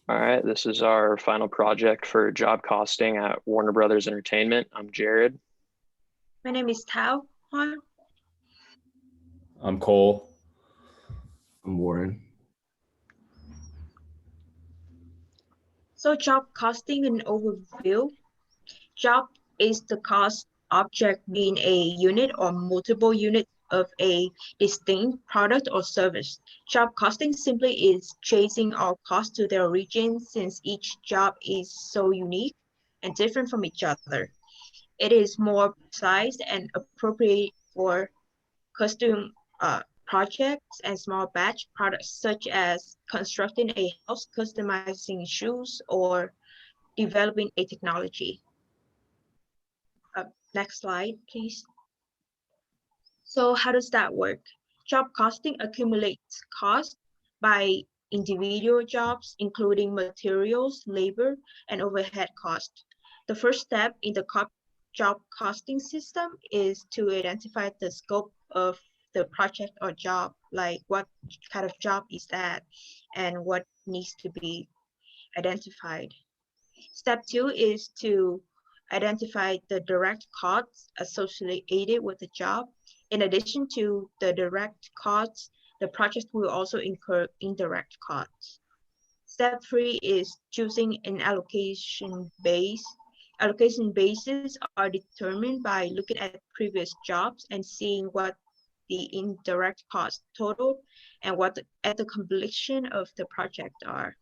All right, this is our final project for job costing at Warner Brothers Entertainment. I'm Jared. My name is Tao Huan. I'm Cole. I'm Warren. So job costing and overview. Job is the cost object being a unit or multiple units of a distinct product or service. Job costing simply is tracing all costs to their origin since each job is so unique and different from each other. It is more precise and appropriate for custom projects and small batch products such as constructing a house, customizing shoes, or developing a technology. Next slide, please. So how does that work? Job costing accumulates cost by individual jobs, including materials, labor, and overhead costs. The first step in the job costing system is to identify the scope of the project or job, like what kind of job is that and what needs to be identified. Step two is to identify the direct costs associated with the job. In addition to the direct costs, the project will also incur indirect costs. Step three is choosing an allocation base. Allocation bases are determined by looking at previous jobs and seeing what the indirect costs total and what at the completion of the project are.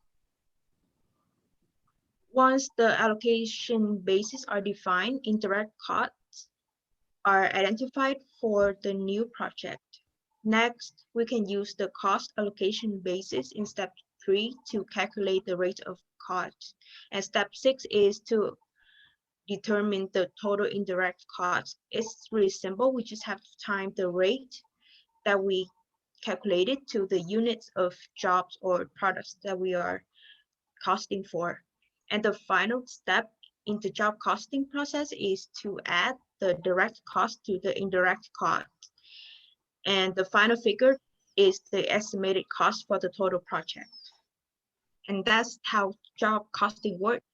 Once the allocation bases are defined, indirect costs are identified for the new project. Next, we can use the cost allocation basis in step 3 to calculate the rate of cost. And step 6 is to determine the total indirect cost. It's really simple. We just have to time the rate that we calculated to the units of jobs or products that we are costing for. And the final step in the job costing process is to add the direct cost to the indirect cost. And the final figure is the estimated cost for the total project. And that's how job costing works.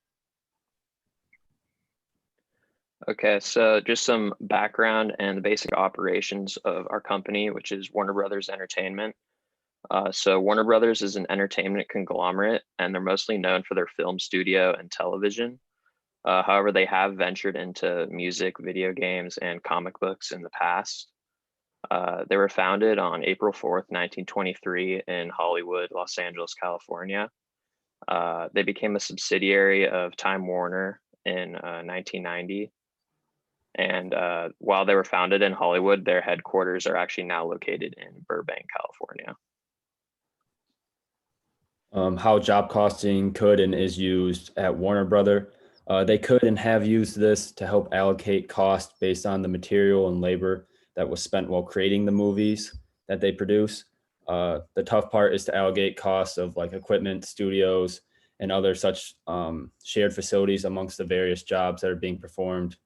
Okay, so just some background and the basic operations of our company, which is Warner Brothers Entertainment. So Warner Brothers is an entertainment conglomerate, and they're mostly known for their film studio and television. However, they have ventured into music, video games, and comic books in the past. They were founded on April 4th, 1923 in Hollywood, Los Angeles, California. They became a subsidiary of Time Warner in 1990. And while they were founded in Hollywood, their headquarters are actually now located in Burbank, California. How job costing could and is used at Warner Brother. They could and have used this to help allocate cost based on the material and labor that was spent while creating the movies that they produce. The tough part is to allocate costs of like equipment, studios, and other such shared facilities amongst the various jobs that are being performed.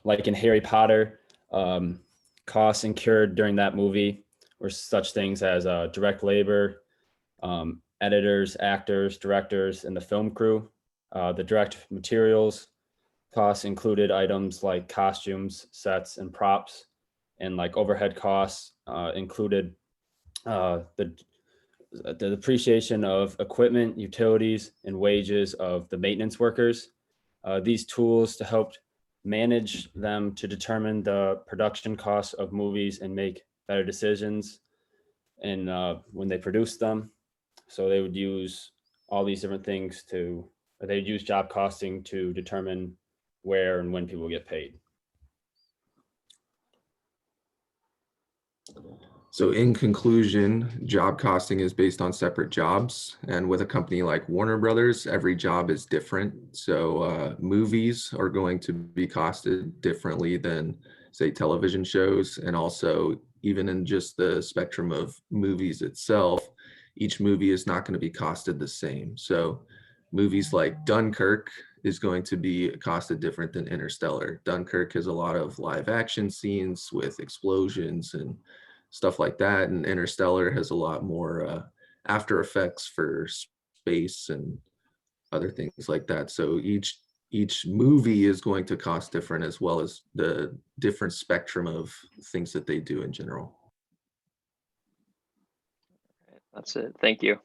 Like in Harry Potter, costs incurred during that movie were such things as direct labor, editors, actors, directors, and the film crew. The direct materials costs included items like costumes, sets, and props, and like overhead costs included the depreciation of equipment, utilities, and wages of the maintenance workers. These tools to help manage them to determine the production costs of movies and make better decisions and when they produce them. So they would use all these different things or they'd use job costing to determine where and when people get paid. So in conclusion, job costing is based on separate jobs. And with a company like Warner Brothers, every job is different. So movies are going to be costed differently than, say, television shows. And also, even in just the spectrum of movies itself, each movie is not going to be costed the same. So movies like Dunkirk is going to be costed different than Interstellar. Dunkirk has a lot of live action scenes with explosions and stuff like that, and Interstellar has a lot more After Effects for space and other things like that. So each movie is going to cost different, as well as the different spectrum of things that they do in general. That's it. Thank you.